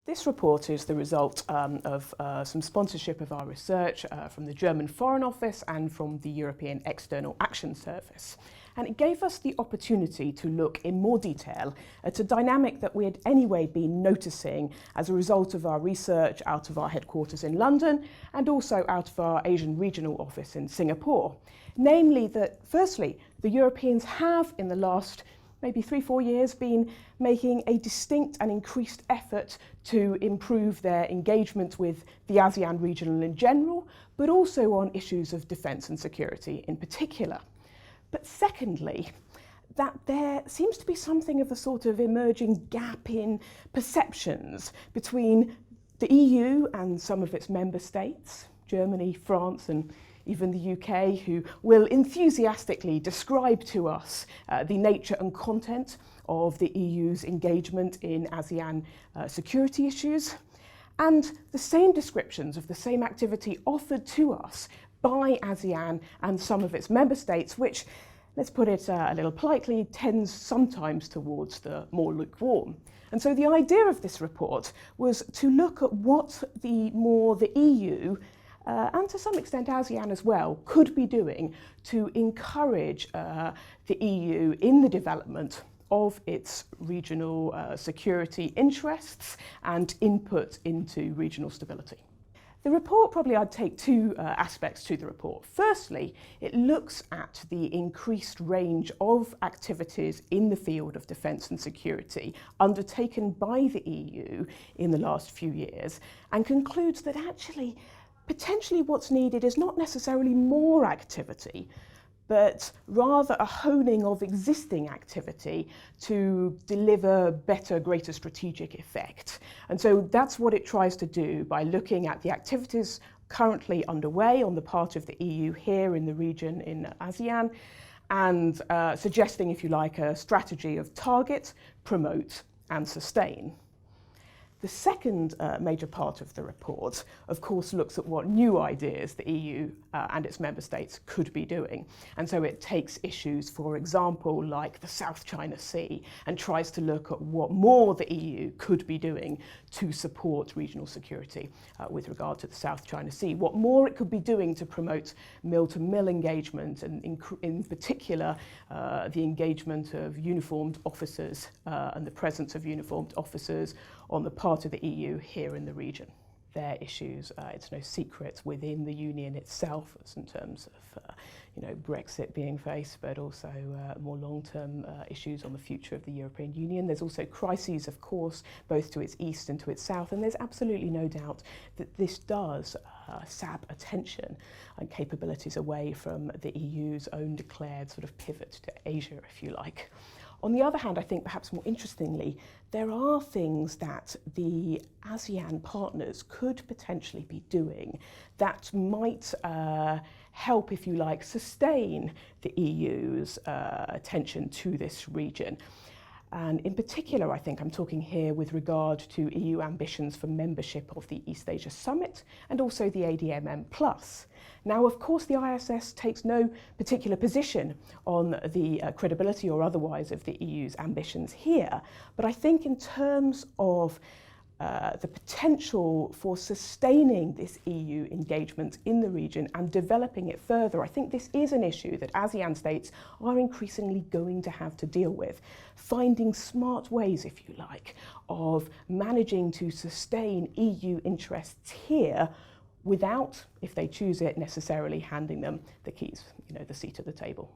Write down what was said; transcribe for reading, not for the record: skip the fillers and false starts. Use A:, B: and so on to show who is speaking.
A: This report is the result of some sponsorship of our research from the German Foreign Office and from the European External Action Service. And it gave us the opportunity to look in more detail at a dynamic that we had anyway been noticing as a result of our research out of our headquarters in London and also out of our Asian Regional Office in Singapore. Namely that, firstly, the Europeans have in the last maybe 3-4 years been making a distinct and increased effort to improve their engagement with the ASEAN region in general, but also on issues of defence and security in particular. But secondly, that there seems to be something of a sort of emerging gap in perceptions between the EU and some of its member states, Germany, France and even the UK, who will enthusiastically describe to us the nature and content of the EU's engagement in ASEAN security issues, and the same descriptions of the same activity offered to us by ASEAN and some of its member states, which, let's put it a little politely, tends sometimes towards the more lukewarm. And so the idea of this report was to look at what the EU and to some extent ASEAN as well could be doing to encourage the EU in the development of its regional security interests and input into regional stability. The report, probably I'd take two aspects to the report. Firstly, it looks at the increased range of activities in the field of defence and security undertaken by the EU in the last few years and concludes that actually potentially what's needed is not necessarily more activity, but rather a honing of existing activity to deliver better, greater strategic effect. And so that's what it tries to do by looking at the activities currently underway on the part of the EU here in the region in ASEAN and suggesting, if you like, a strategy of target, promote and sustain. The second major part of the report, of course, looks at what new ideas the EU and its member states could be doing. And so it takes issues, for example, like the South China Sea and tries to look at what more the EU could be doing to support regional security with regard to the South China Sea, what more it could be doing to promote mill-to-mill engagement and in particular the engagement of uniformed officers and the presence of uniformed officers on the part of the EU here in the region. Their issues, it's no secret, within the Union itself, as in terms of Brexit being faced, but also more long-term issues on the future of the European Union. There's also crises, of course, both to its east and to its south, and there's absolutely no doubt that this does sap attention and capabilities away from the EU's own declared sort of pivot to Asia, if you like. On the other hand, I think perhaps more interestingly, there are things that the ASEAN partners could potentially be doing that might help, if you like, sustain the EU's attention to this region. And in particular, I think I'm talking here with regard to EU ambitions for membership of the East Asia Summit and also the ADMM+. Now, of course, the ISS takes no particular position on the credibility or otherwise of the EU's ambitions here, but I think in terms of the potential for sustaining this EU engagement in the region and developing it further, I think this is an issue that ASEAN states are increasingly going to have to deal with, finding smart ways, if you like, of managing to sustain EU interests here without, if they choose it, necessarily handing them the keys, the seat at the table.